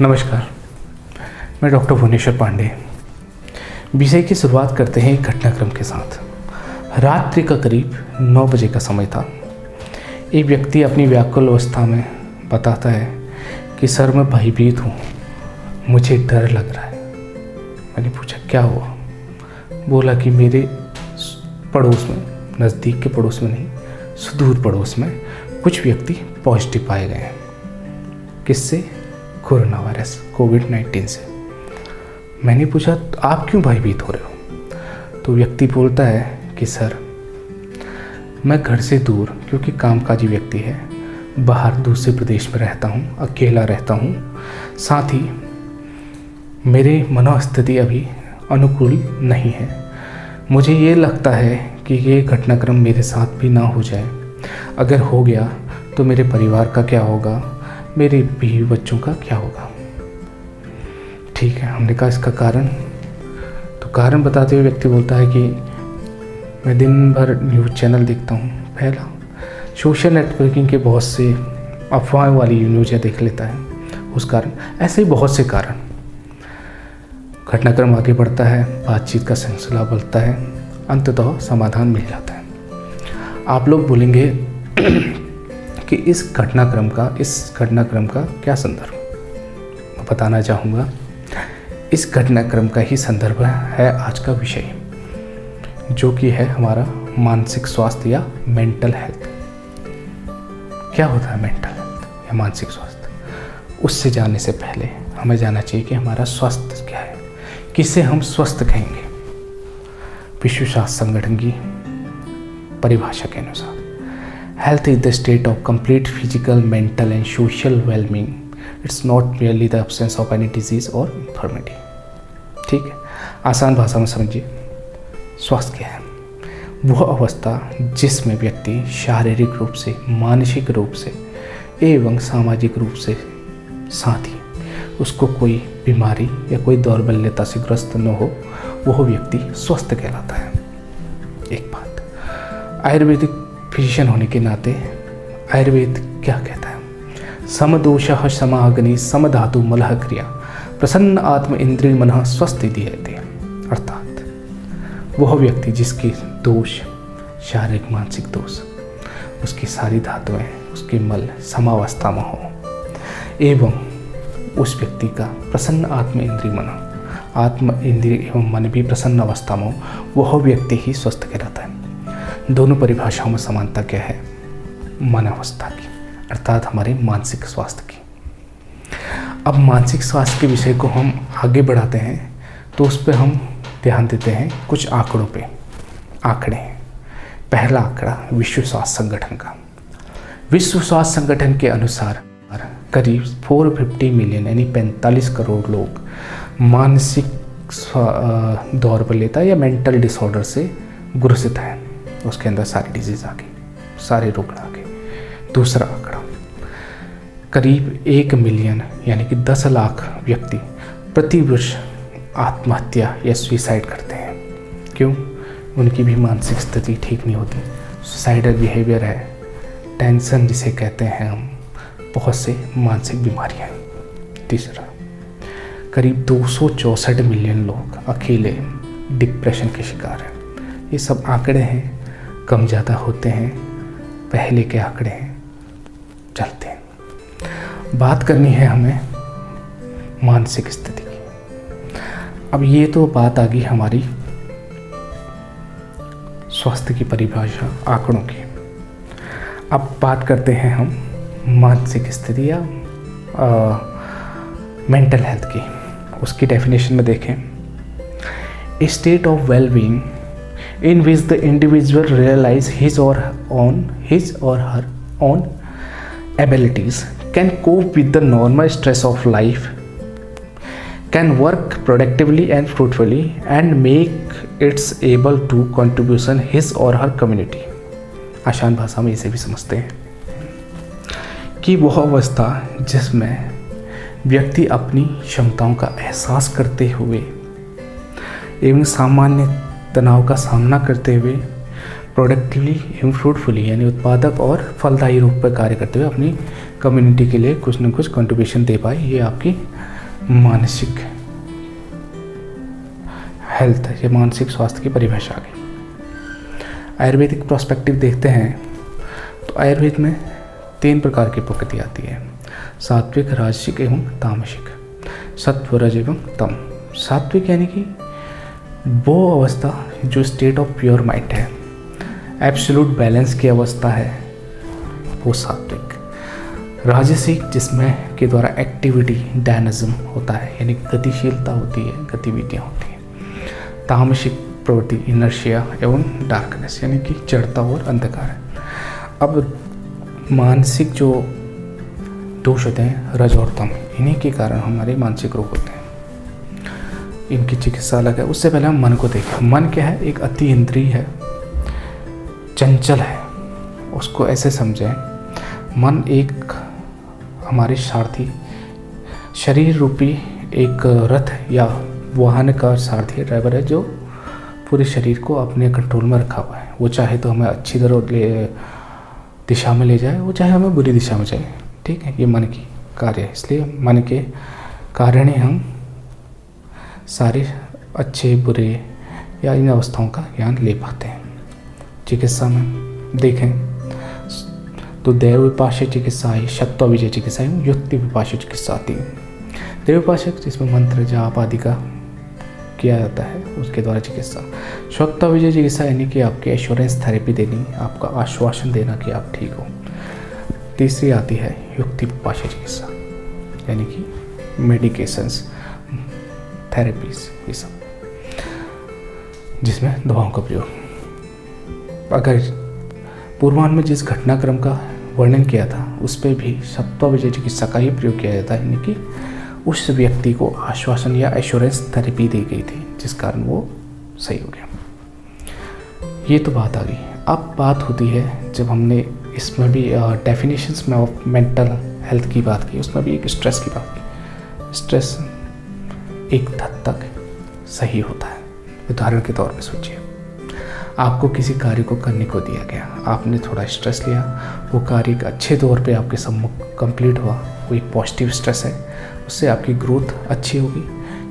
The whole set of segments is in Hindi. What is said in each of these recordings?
नमस्कार, मैं डॉक्टर भुवनेश्वर पांडे। विषय की शुरुआत करते हैं एक घटनाक्रम के साथ। रात्रि का करीब 9 बजे का समय था। एक व्यक्ति अपनी व्याकुल अवस्था में बताता है कि सर मैं भयभीत हूँ, मुझे डर लग रहा है। मैंने पूछा क्या हुआ? बोला कि मेरे पड़ोस में, नज़दीक के पड़ोस में नहीं, सुदूर पड़ोस में कुछ व्यक्ति पॉजिटिव पाए गए हैं। किससे? कोरोना वायरस, कोविड-19 से। मैंने पूछा आप क्यों भयभीत हो रहे हो? तो व्यक्ति बोलता है कि सर मैं घर से दूर, क्योंकि कामकाजी व्यक्ति है, बाहर दूसरे प्रदेश में रहता हूँ, अकेला रहता हूँ। साथ ही मेरी मनोस्थिति अभी अनुकूल नहीं है। मुझे ये लगता है कि ये घटनाक्रम मेरे साथ भी ना हो जाए। अगर हो गया तो मेरे परिवार का क्या होगा, मेरे बीवी बच्चों का क्या होगा। ठीक है, हमने कहा इसका कारण। तो कारण बताते हुए व्यक्ति बोलता है कि मैं दिन भर न्यूज़ चैनल देखता हूँ। पहला, सोशल नेटवर्किंग के बहुत से अफवाह वाली न्यूज़ें देख लेता है, उस कारण। ऐसे ही बहुत से कारण। घटनाक्रम आगे बढ़ता है, बातचीत का सिलसिला बढ़ता है, अंततः समाधान मिल जाता है। आप लोग बोलेंगे कि इस घटनाक्रम का क्या संदर्भ? मैं बताना चाहूँगा, इस घटनाक्रम का ही संदर्भ है आज का विषय, जो कि है हमारा मानसिक स्वास्थ्य या मेंटल हेल्थ। क्या होता है मेंटल हेल्थ या मानसिक स्वास्थ्य? उससे जानने से पहले हमें जानना चाहिए कि हमारा स्वास्थ्य क्या है, किसे हम स्वस्थ कहेंगे। विश्व स्वास्थ्य संगठन की परिभाषा के अनुसार health is the state of complete physical, mental and social well-being. It's not merely the absence of any disease or infirmity. ठीक है, आसान भाषा में समझिए, स्वास्थ्य क्या है? वह अवस्था जिसमें व्यक्ति शारीरिक रूप से, मानसिक रूप से एवं सामाजिक रूप से, साथ ही उसको कोई बीमारी या कोई दौर्बल्यता से ग्रस्त न हो, वह व्यक्ति स्वस्थ कहलाता है। एक बात, आयुर्वेदिक फिजिशियन होने के नाते आयुर्वेद क्या कहता है? समदोषः समाग्नि समधातु मलः क्रिया प्रसन्न आत्म इंद्रिय मनः स्वस्थ दीयते। अर्थात वह व्यक्ति जिसके दोष, शारीरिक मानसिक दोष, उसकी सारी धातुएं, उसके मल समावस्था में हो एवं उस व्यक्ति का प्रसन्न आत्म इंद्रिय एवं मन भी प्रसन्न अवस्था में हो, वह व्यक्ति ही स्वस्थ कहलाता है। दोनों परिभाषाओं में समानता क्या है? मन अवस्था की, अर्थात हमारे मानसिक स्वास्थ्य की। अब मानसिक स्वास्थ्य के विषय को हम आगे बढ़ाते हैं तो उस पर हम ध्यान देते हैं कुछ आंकड़ों पे। आंकड़े हैं। पहला आंकड़ा विश्व स्वास्थ्य संगठन का। विश्व स्वास्थ्य संगठन के अनुसार करीब 450 मिलियन यानी 45 करोड़ लोग मानसिक दौर्बल्यता या मेंटल डिसऑर्डर से ग्रसित हैं। उसके अंदर सारी डिजीज़ आ गई, सारे रोग आ गए। दूसरा आंकड़ा, करीब 1 मिलियन यानी कि 10 लाख व्यक्ति प्रतिवर्ष आत्महत्या या सुसाइड करते हैं। क्यों? उनकी भी मानसिक स्थिति ठीक नहीं होती, सुसाइडल बिहेवियर है, टेंशन जिसे कहते हैं हम, बहुत से मानसिक बीमारियाँ हैं। तीसरा, करीब 264 मिलियन लोग अकेले डिप्रेशन के शिकार हैं। ये सब आंकड़े हैं, कम ज़्यादा होते हैं, पहले के आंकड़े हैं, चलते हैं। बात करनी है हमें मानसिक स्थिति की। अब ये तो बात आ गई हमारी स्वास्थ्य की परिभाषा, आंकड़ों की। अब बात करते हैं हम मानसिक स्थिति या मेंटल हेल्थ की। उसकी डेफिनेशन में देखें, a state of well being in which the individual realize his or her own abilities, can cope with the normal stress of life, can work productively and fruitfully, and make its able to contribution his or her community। आसान भाषा में इसे भी समझते हैं कि वह अवस्था जिसमें व्यक्ति अपनी क्षमताओं का एहसास करते हुए एवं सामान्य तनाव का सामना करते हुए प्रोडक्टिवली एवं फ्रूटफुली यानी उत्पादक और फलदायी रूप पर कार्य करते हुए अपनी कम्युनिटी के लिए कुछ न कुछ कंट्रीब्यूशन दे पाए। ये आपकी मानसिक हेल्थ या मानसिक स्वास्थ्य की परिभाषा आ गई। आयुर्वेदिक प्रोस्पेक्टिव देखते हैं तो आयुर्वेद में 3 प्रकार की प्रकृति आती है, सात्विक, राजसिक एवं तामसिक, सत्व, रज एवं तम। सात्विक यानी कि वो अवस्था जो स्टेट ऑफ प्योर माइंड है, एब्सोल्यूट बैलेंस की अवस्था है, वो सात्विक। राजसिक जिसमें के द्वारा एक्टिविटी, डायनामिज्म होता है, यानी गतिशीलता होती है, गतिविधियाँ होती हैं। तामसिक प्रवृत्ति, इनर्शिया एवं डार्कनेस यानी कि जड़ता और अंधकार है। अब मानसिक जो दोष होते हैं, रज और तम, इन्हीं के कारण हमारे मानसिक रोग होते हैं। इनकी चिकित्सा अलग है। उससे पहले हम मन को देखें। मन क्या है? एक अति इंद्रिय है, चंचल है। उसको ऐसे समझें, मन एक हमारे सारथी, शरीर रूपी एक रथ या वाहन का सारथी, ड्राइवर है, जो पूरे शरीर को अपने कंट्रोल में रखा हुआ है। वो चाहे तो हमें अच्छी दिशा में ले जाए, वो चाहे हमें बुरी दिशा में जाए। ठीक है, ये मन की कार्य है। इसलिए मन के कारण ही हम सारे अच्छे बुरे या इन अवस्थाओं का ज्ञान ले पाते हैं। चिकित्सा में देखें तो दैव विपाश्य चिकित्सा है, शक्तो विजय चिकित्सा है, युक्ति विपाश्य चिकित्सा आती है। दैव विपाश्य जिसमें मंत्र जाप आदि का किया जाता है, उसके द्वारा चिकित्सा। शक्तो विजय चिकित्सा यानी कि आपके एश्योरेंस थेरेपी देनी, आपका आश्वासन देना कि आप ठीक हो। तीसरी आती है युक्ति विपाश्य चिकित्सा, यानी कि मेडिकेशंस, थेरेपीज, ये सब, जिसमें दवाओं का प्रयोग। अगर पूर्वान्ह में जिस घटनाक्रम का वर्णन किया था, उस पर भी सत्व विजय चिकित्सा का ही प्रयोग किया जाता है, यानी कि उस व्यक्ति को आश्वासन या एश्योरेंस थेरेपी दी गई थी, जिस कारण वो सही हो गया। ये तो बात आ गई। अब बात होती है, जब हमने इसमें भी डेफिनेशंस में ऑफ मेंटल हेल्थ की बात की, उसमें भी एक स्ट्रेस की बात की। स्ट्रेस एक हद तक सही होता है। उदाहरण के तौर पे सोचिए, आपको किसी कार्य को करने को दिया गया, आपने थोड़ा स्ट्रेस लिया, वो कार्य एक अच्छे तौर पे आपके सम्मुख कंप्लीट हुआ, वो एक पॉजिटिव स्ट्रेस है, उससे आपकी ग्रोथ अच्छी होगी,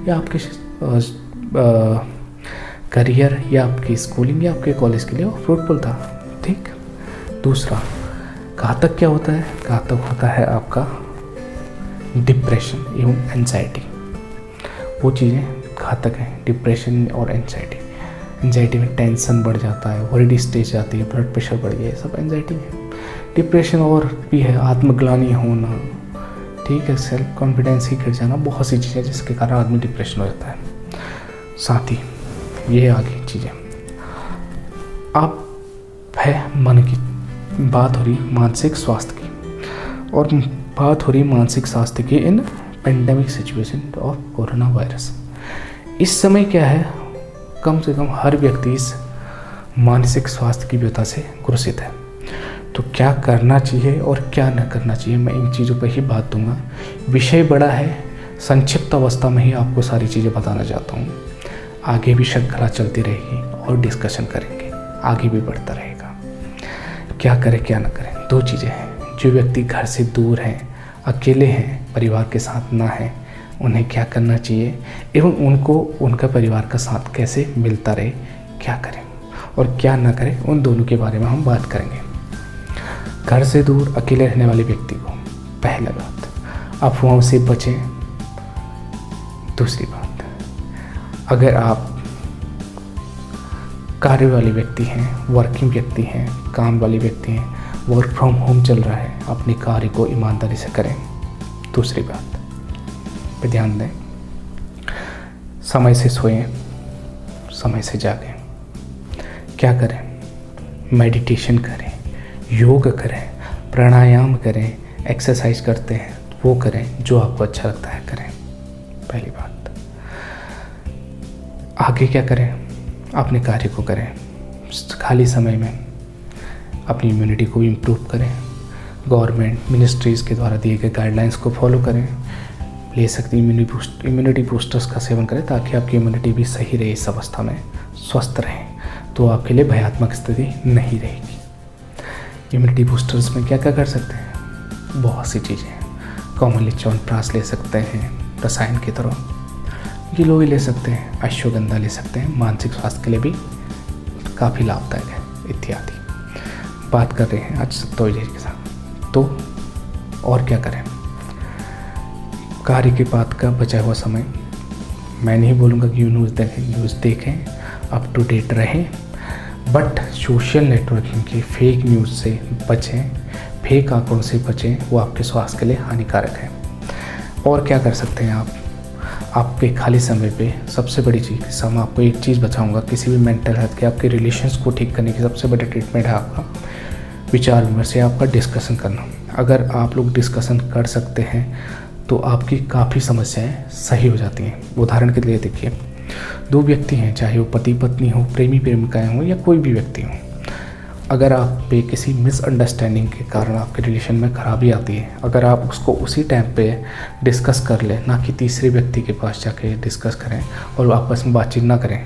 या आपके करियर या आपकी स्कूलिंग या आपके कॉलेज के लिए वो फ्रूटफुल था। ठीक। दूसरा घातक क्या होता है? घातक होता है आपका डिप्रेशन एवं एंजाइटी। वो चीज़ें घातक हैं, डिप्रेशन और एंजाइटी। एंजाइटी में टेंशन बढ़ जाता है, वरीड स्टेज आती है, ब्लड प्रेशर बढ़ गया, ये सब एंजाइटी है। डिप्रेशन और भी है, आत्मग्लानि होना, ठीक है, सेल्फ कॉन्फिडेंस ही गिर जाना, बहुत सी चीज़ें जिसके कारण आदमी डिप्रेशन हो जाता है। साथ ही ये आगे चीज़ें। अब है मन की बात हो रही, मानसिक स्वास्थ्य की, और बात हो रही मानसिक स्वास्थ्य की in pandemic situation of corona virus. इस समय क्या है, कम से कम हर व्यक्ति इस मानसिक स्वास्थ्य की व्यथा से ग्रसित है। तो क्या करना चाहिए और क्या न करना चाहिए, मैं इन चीज़ों पर ही बात दूंगा। विषय बड़ा है, संक्षिप्त अवस्था में ही आपको सारी चीज़ें बताना चाहता हूँ। आगे भी श्रृंखला चलती रहेगी और डिस्कशन करेंगे, आगे भी बढ़ता रहेगा। क्या करें क्या न करें, दो चीज़ें हैं। जो व्यक्ति घर से दूर हैं, अकेले हैं, परिवार के साथ ना हैं, उन्हें क्या करना चाहिए एवं उनको उनका परिवार का साथ कैसे मिलता रहे, क्या करें और क्या ना करें, उन दोनों के बारे में हम बात करेंगे। घर से दूर अकेले रहने वाले व्यक्ति को, पहला बात, अफवाहों से बचें। दूसरी बात, अगर आप कार्य वाले व्यक्ति हैं, वर्किंग व्यक्ति हैं, काम वाले व्यक्ति हैं, वर्क फ्रॉम होम चल रहा है, अपने कार्य को ईमानदारी से करें। दूसरी बात पे ध्यान दें, समय से सोएं, समय से जागें। क्या करें? मेडिटेशन करें, योग करें, प्राणायाम करें, एक्सरसाइज करते हैं वो करें, जो आपको अच्छा लगता है करें। पहली बात। आगे क्या करें? अपने कार्य को करें, खाली समय में अपनी इम्यूनिटी को इम्प्रूव करें, गवर्नमेंट मिनिस्ट्रीज़ के द्वारा दिए गए गाइडलाइंस को फॉलो करें, ले सकती इम्यूनिटी बूस्टर्स का सेवन करें, ताकि आपकी इम्यूनिटी भी सही रहे, इस अवस्था में स्वस्थ रहें, तो आपके लिए भयात्मक स्थिति नहीं रहेगी। इम्यूनिटी बूस्टर्स में क्या क्या कर सकते हैं? बहुत सी चीज़ें हैं। कॉमनली च्यवनप्राश ले सकते हैं रसायन की तरह, गिलोय ले सकते हैं, अश्वगंधा ले सकते हैं, मानसिक स्वास्थ्य के लिए भी काफ़ी लाभदायक है इत्यादि। बात कर रहे हैं आज सत्तोजी के साथ, तो और क्या करें। कार्य के बाद का बचा हुआ समय, मैं नहीं बोलूँगा कि न्यूज़ देखें, अप टू डेट रहें, बट सोशल नेटवर्किंग की फेक न्यूज़ से बचें, फेक आंकड़ों से बचें, वो आपके स्वास्थ्य के लिए हानिकारक है। और क्या कर सकते हैं आप आपके खाली समय पे? सबसे बड़ी चीज़, मैं आपको एक चीज़ बताऊंगा, किसी भी मेंटल हेल्थ के आपके रिलेशंस को ठीक करने की सबसे बड़ी ट्रीटमेंट है आपका विचार विमर्श से आपका डिस्कशन करना। अगर आप लोग डिस्कशन कर सकते हैं तो आपकी काफ़ी समस्याएं सही हो जाती हैं। उदाहरण के लिए देखिए, दो व्यक्ति हैं, चाहे वो पति पत्नी हो, प्रेमी प्रेमिकाएं हों या कोई भी व्यक्ति हो, अगर आप पे किसी मिसअंडरस्टैंडिंग के कारण आपके रिलेशन में खराबी आती है, अगर आप उसको उसी टाइम पे डिस्कस कर लें, ना कि तीसरे व्यक्ति के पास जाके डिस्कस करें और आपस में बातचीत ना करें,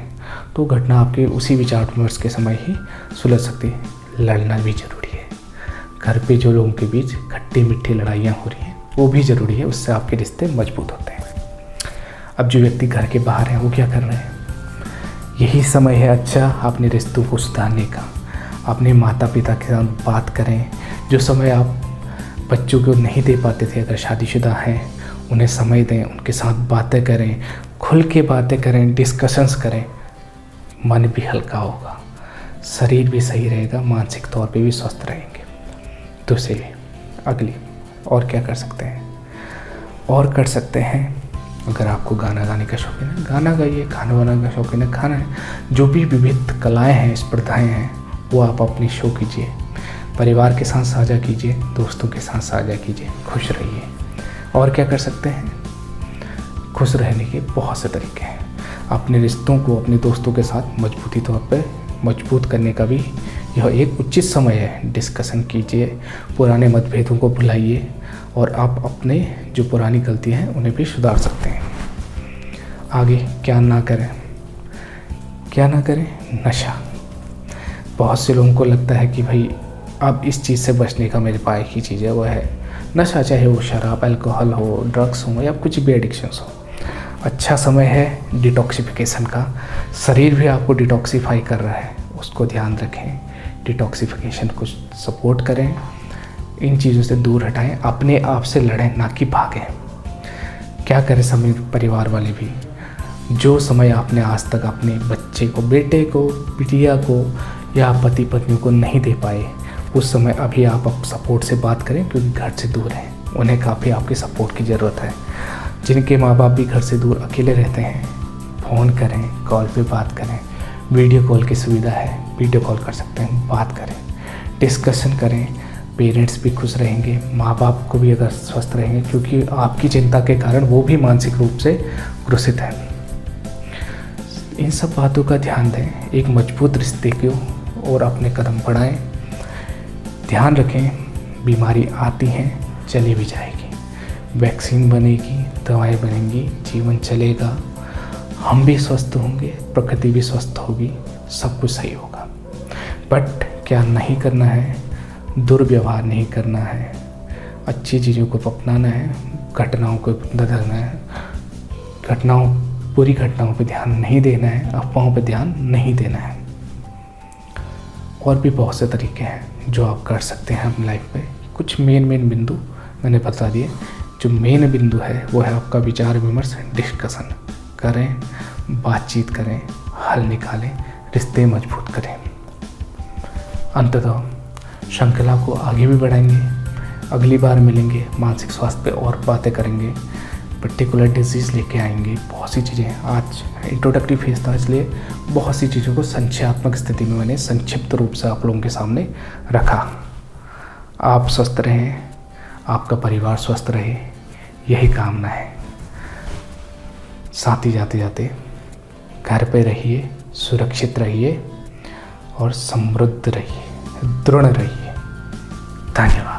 तो घटना आपके उसी विचार विमर्श के समय ही सुलझ सकती है। लड़ना भी ज़रूरी है। घर पे जो लोगों के बीच खट्टी मीठी लड़ाइयाँ हो रही हैं वो भी ज़रूरी है, उससे आपके रिश्ते मजबूत होते हैं। अब जो व्यक्ति घर के बाहर हैं वो क्या कर रहे हैं? यही समय है अच्छा अपने रिश्तों को सुधारने का। अपने माता पिता के साथ बात करें। जो समय आप बच्चों को नहीं दे पाते थे, अगर शादीशुदा हैं उन्हें समय दें, उनके साथ बातें करें, खुल के बातें करें, डिस्कशंस करें। मन भी हल्का होगा, शरीर भी सही रहेगा, मानसिक तौर पे भी स्वस्थ रहेंगे। तो चलिए अगली और क्या कर सकते हैं? और कर सकते हैं, अगर आपको गाना गाने का शौकीन है गाना गाइए, खाना बनाने का शौकीन है खाना है। जो भी विविध कलाएँ हैं, स्पर्धाएँ हैं, वो आप अपनी शो कीजिए, परिवार के साथ साझा कीजिए, दोस्तों के साथ साझा कीजिए, खुश रहिए। और क्या कर सकते हैं? खुश रहने के बहुत से तरीके हैं। अपने रिश्तों को अपने दोस्तों के साथ मजबूती तौर पे मजबूत करने का भी यह एक उचित समय है। डिस्कशन कीजिए, पुराने मतभेदों को भुलाइए और आप अपने जो पुरानी गलतियाँ हैं उन्हें भी सुधार सकते हैं। आगे क्या ना करें? क्या ना करें? नशा। बहुत से लोगों को लगता है कि भाई अब इस चीज़ से बचने का मेरे पास एक ही चीज़ है, वो है नशा। चाहे वो शराब, अल्कोहल हो, ड्रग्स हो या कुछ भी एडिक्शंस हो। अच्छा समय है डिटॉक्सिफिकेशन का। शरीर भी आपको डिटॉक्सिफाई कर रहा है, उसको ध्यान रखें। डिटॉक्सिफिकेशन को सपोर्ट करें, इन चीज़ों से दूर हटाएं, अपने आप से लड़ें, ना कि भागें। क्या करें समय परिवार वाले भी? जो समय आपने आज तक अपने बच्चे को, बेटे को, बिटिया को या पति पत्नी को नहीं दे पाए, उस समय अभी आप सपोर्ट से बात करें, क्योंकि घर से दूर हैं, उन्हें काफ़ी आपकी सपोर्ट की ज़रूरत है। जिनके माँ बाप भी घर से दूर अकेले रहते हैं, फ़ोन करें, कॉल पे बात करें। वीडियो कॉल की सुविधा है, वीडियो कॉल कर सकते हैं, बात करें, डिस्कशन करें। पेरेंट्स भी खुश रहेंगे, माँ बाप को भी अगर स्वस्थ रहेंगे, क्योंकि आपकी चिंता के कारण वो भी मानसिक रूप से ग्रसित है। इन सब बातों का ध्यान दें, एक मजबूत रिश्ते को और अपने कदम बढ़ाएं। ध्यान रखें, बीमारी आती हैं, चली भी जाएगी, वैक्सीन बनेगी, दवाएं बनेंगी, जीवन चलेगा, हम भी स्वस्थ होंगे, प्रकृति भी स्वस्थ होगी, सब कुछ सही होगा। बट क्या नहीं करना है? दुर्व्यवहार नहीं करना है, अच्छी चीज़ों को अपनाना है, घटनाओं को बदलना है, पूरी घटनाओं पे ध्यान नहीं देना है, अफवाहों पे ध्यान नहीं देना है। और भी बहुत से तरीके हैं जो आप कर सकते हैं अपनी लाइफ में। कुछ मेन बिंदु मैंने बता दिए। जो मेन बिंदु है वो है आपका विचार विमर्श, डिस्कशन करें, बातचीत करें, हल निकालें, रिश्ते मजबूत करें। अंततः श्रृंखला को आगे भी बढ़ाएंगे। अगली बार मिलेंगे, मानसिक स्वास्थ्य पे और बातें करेंगे, पर्टिकुलर डिजीज़ लेके आएंगे, बहुत सी चीज़ें। आज इंट्रोडक्टिव फेज था, इसलिए बहुत सी चीज़ों को संख्यात्मक स्थिति में मैंने संक्षिप्त रूप से आप लोगों के सामने रखा। आप स्वस्थ रहें, आपका परिवार स्वस्थ रहे, यही कामना है। साथ ही जाते जाते घर पे रहिए, सुरक्षित रहिए और समृद्ध रहिए, दृढ़ रहिए। धन्यवाद।